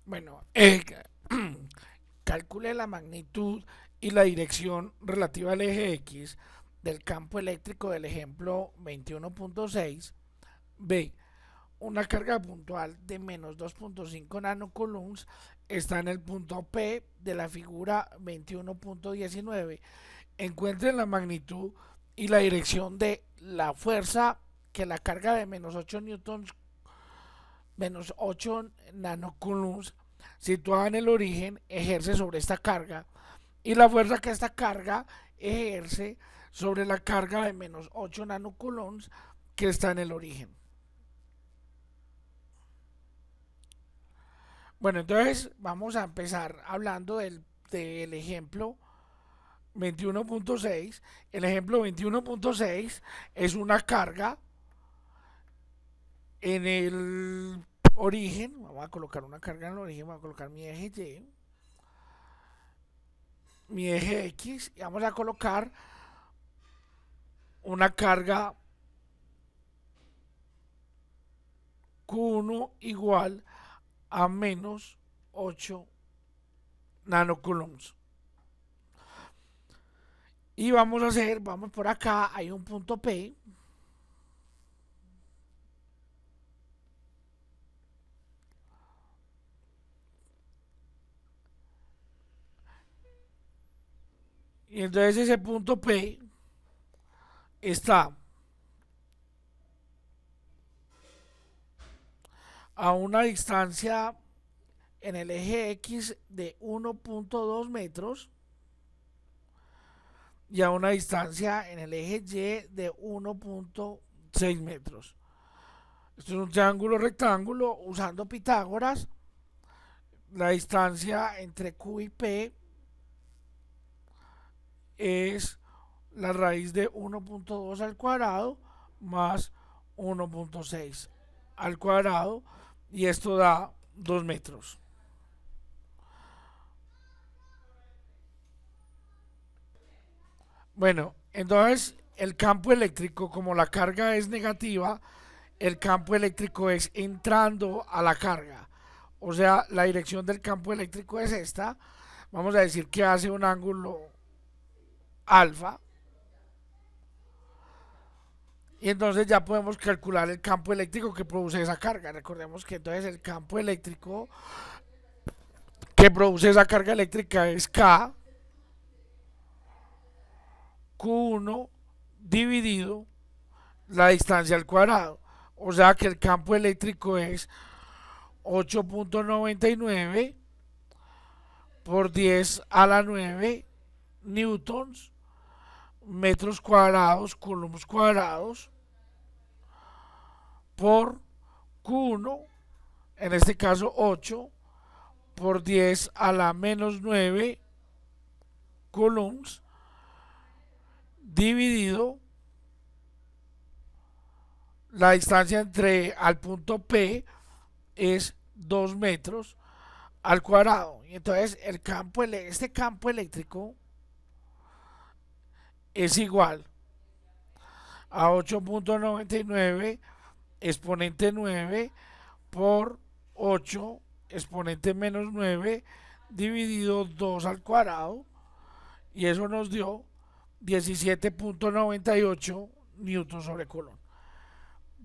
Bueno, calcule la magnitud y la dirección relativa al eje X del campo eléctrico del ejemplo 21.6. B. Una carga puntual de menos 2.5 nanocoulombs está en el punto P de la figura 21.19. Encuentre la magnitud y la dirección de la fuerza que la carga de menos 8 newtons, menos 8 nanocoulombs situada en el origen ejerce sobre esta carga y la fuerza que esta carga ejerce sobre la carga de menos 8 nanocoulombs que está en el origen. Bueno, entonces vamos a empezar hablando del ejemplo 21.6. El ejemplo 21.6 es una carga en el origen. Vamos a colocar una carga en el origen, vamos a colocar mi eje Y, mi eje X, y vamos a colocar una carga Q1 igual a menos 8 nanocoulombs. Y vamos a hacer, vamos por acá, hay un punto P. Y entonces ese punto P está a una distancia en el eje X de 1.2 metros y a una distancia en el eje Y de 1.6 metros. Esto es un triángulo rectángulo usando Pitágoras. La distancia entre Q y P es la raíz de 1.2 al cuadrado más 1.6 al cuadrado, y esto da 2 metros. Bueno, entonces el campo eléctrico, como la carga es negativa, el campo eléctrico es entrando a la carga. O sea, la dirección del campo eléctrico es esta. Vamos a decir que hace un ángulo alfa. Y entonces ya podemos calcular el campo eléctrico que produce esa carga. Recordemos que entonces el campo eléctrico que produce esa carga eléctrica es K Q1 dividido la distancia al cuadrado. O sea que el campo eléctrico es 8.99 por 10 a la 9 newtons, metros cuadrados, coulombs cuadrados, por Q1, en este caso 8, por 10 a la menos 9 coulombs, dividido la distancia entre al punto P es 2 metros al cuadrado. Y entonces este campo eléctrico es igual a 8.99 exponente 9 por 8 exponente menos 9 dividido 2 al cuadrado, y eso nos dio 17.98 newton sobre coulomb.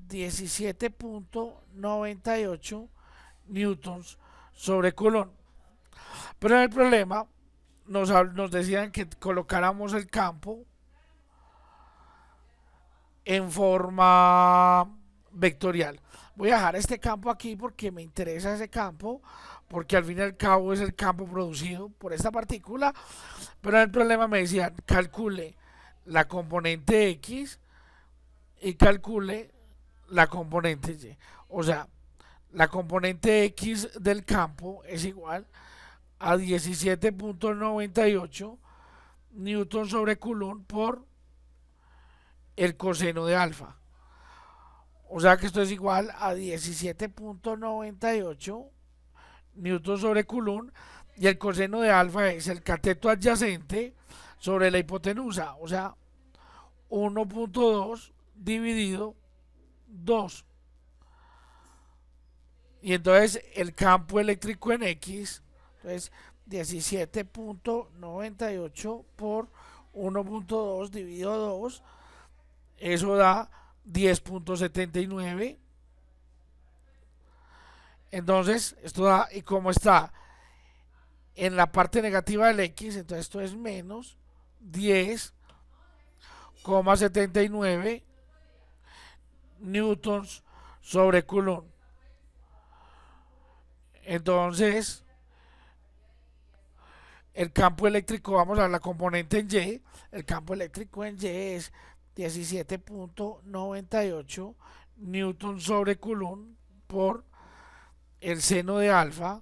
17.98 newtons sobre coulomb. Pero el problema nos decían que colocáramos el campo en forma vectorial. Voy a dejar este campo aquí porque me interesa ese campo, porque al fin y al cabo es el campo producido por esta partícula. Pero el problema me decían, calcule la componente X y calcule la componente Y. O sea, la componente X del campo es igual a 17.98 newton sobre coulomb por el coseno de alfa. O sea que esto es igual a 17.98 newton sobre coulomb, y el coseno de alfa es el cateto adyacente sobre la hipotenusa. O sea, 1.2 dividido 2. Y entonces el campo eléctrico en X, entonces 17.98 por 1.2 dividido 2, eso da 10.79. Entonces, esto da, y como está en la parte negativa del X, entonces esto es menos 10,79 newtons sobre Coulomb. Entonces, el campo eléctrico, vamos a la componente en Y, el campo eléctrico en Y es 17.98 newton sobre Coulomb por el seno de alfa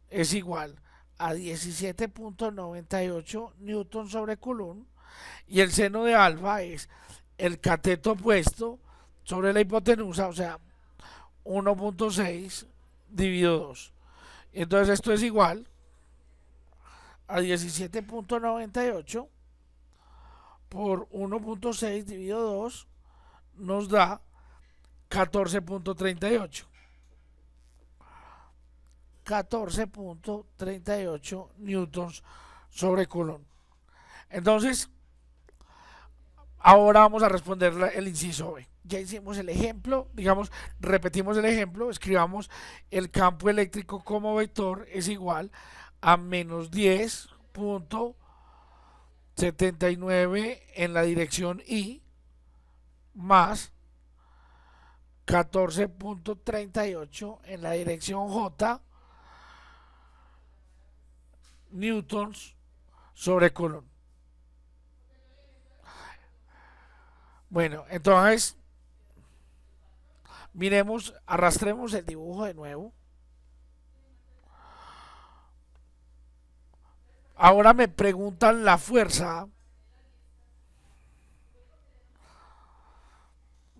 es igual a 17.98 newton sobre Coulomb y el seno de alfa es el cateto opuesto sobre la hipotenusa, o sea, 1.6 dividido 2. Entonces esto es igual a 17.98 por 1.6 dividido 2 nos da 14.38. 14.38 newtons sobre Coulomb. Entonces, ahora vamos a responder el inciso B. Ya hicimos el ejemplo, digamos, repetimos el ejemplo, escribamos el campo eléctrico como vector es igual a menos 10.79 en la dirección Y más 14.38 en la dirección J newtons sobre Coulomb. Bueno, entonces miremos, arrastremos el dibujo de nuevo. Ahora me preguntan la fuerza.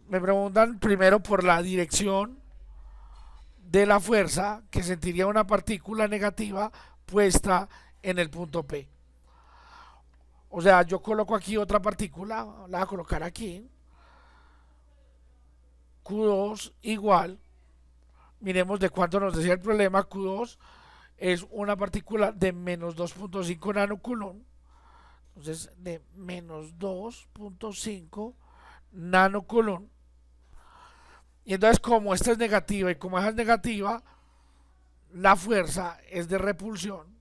Me preguntan primero por la dirección de la fuerza que sentiría una partícula negativa puesta en el punto P. O sea, yo coloco aquí otra partícula, la voy a colocar aquí. Q2 igual, miremos de cuánto nos decía el problema, Q2 es una partícula de menos 2.5 nanocoulomb, entonces de menos 2.5 nanocoulomb. Y entonces como esta es negativa y como esta es negativa, la fuerza es de repulsión.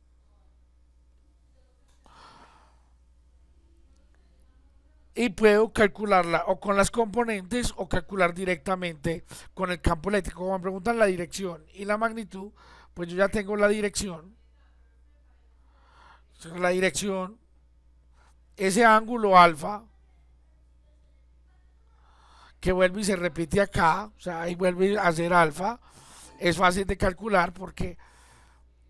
Y puedo calcularla o con las componentes o calcular directamente con el campo eléctrico. Como me preguntan la dirección y la magnitud, pues yo ya tengo la dirección. La dirección, ese ángulo alfa, que vuelve y se repite acá, o sea, ahí vuelve a ser alfa, es fácil de calcular porque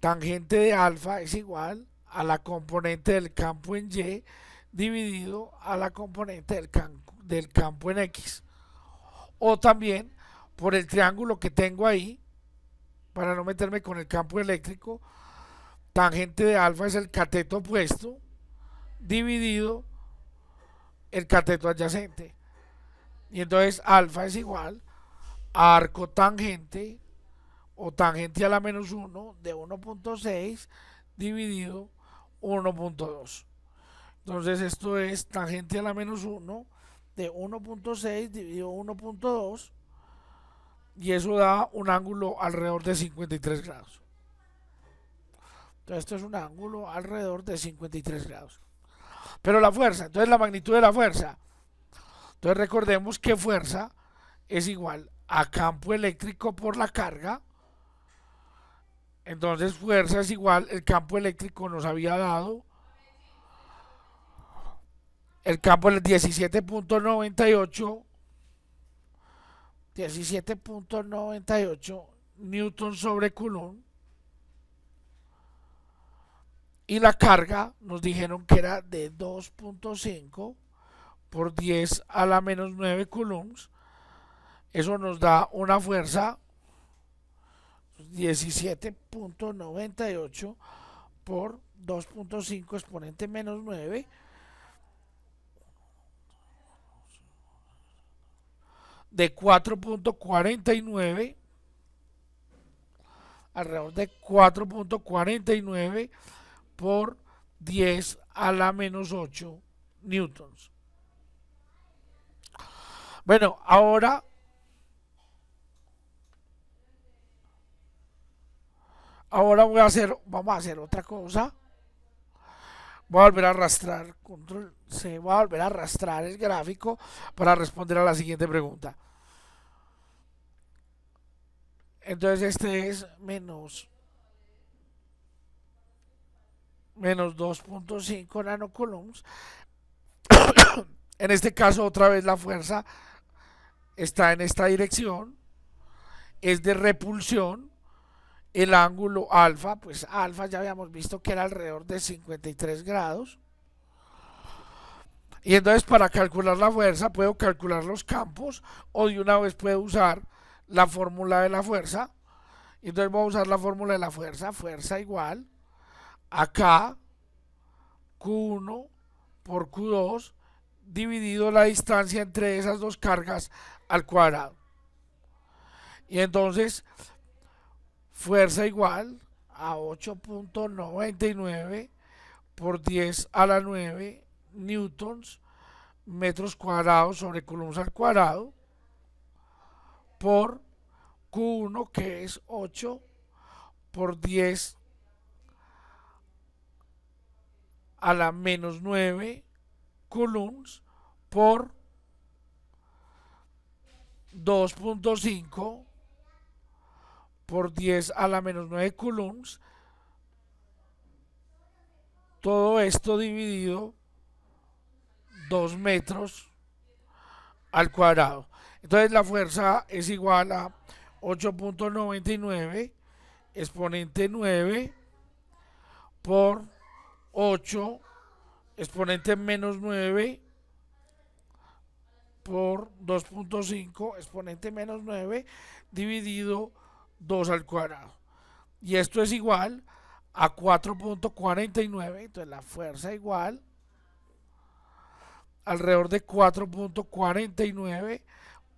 tangente de alfa es igual a la componente del campo en Y dividido a la componente del campo en X. O también por el triángulo que tengo ahí, para no meterme con el campo eléctrico, tangente de alfa es el cateto opuesto dividido el cateto adyacente. Y entonces alfa es igual a arco tangente o tangente a la menos 1 de 1.6 dividido 1.2. Entonces esto es tangente a la menos 1 de 1.6 dividido 1.2 y eso da un ángulo alrededor de 53 grados. Entonces esto es un ángulo alrededor de 53 grados. Pero la fuerza, entonces la magnitud de la fuerza. Entonces recordemos que fuerza es igual a campo eléctrico por la carga. Entonces fuerza es igual, el campo eléctrico nos había dado el campo es 17.98 newton sobre Coulomb y la carga nos dijeron que era de 2.5 por 10 a la menos 9 coulombs. Eso nos da una fuerza 17.98 por 2.5 exponente menos 9 de 4.49 alrededor de 4.49 por 10 a la menos 8 newtons. Bueno, ahora vamos a hacer otra cosa. Voy a volver a arrastrar, control C, voy a volver a arrastrar el gráfico para responder a la siguiente pregunta. Entonces este es menos 2.5 nanocoulombs. En este caso otra vez la fuerza está en esta dirección, es de repulsión. El ángulo alfa, pues alfa ya habíamos visto que era alrededor de 53 grados. Y entonces para calcular la fuerza puedo calcular los campos o de una vez puedo usar la fórmula de la fuerza. Y entonces voy a usar la fórmula de la fuerza, fuerza igual a K Q1 por Q2 dividido la distancia entre esas dos cargas al cuadrado. Y entonces fuerza igual a 8.99 por 10 a la 9 newtons metros cuadrados sobre coulombs al cuadrado por Q1 que es 8 por 10 a la menos 9 coulombs por 2.5 por 10 a la menos 9 coulombs, todo esto dividido 2 metros al cuadrado. Entonces la fuerza es igual a 8.99 exponente 9 por 8 exponente menos 9 por 2.5 exponente menos 9 dividido 2 al cuadrado. Y esto es igual a 4.49. Entonces la fuerza igual alrededor de 4.49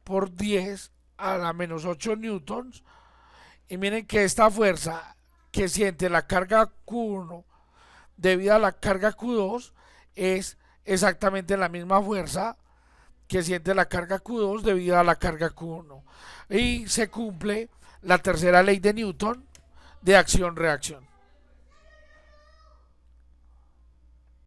por 10 a la menos 8 newtons. Y miren que esta fuerza que siente la carga Q1 debido a la carga Q2 es exactamente la misma fuerza que siente la carga Q2 debido a la carga Q1. Y se cumple la tercera ley de Newton de acción-reacción.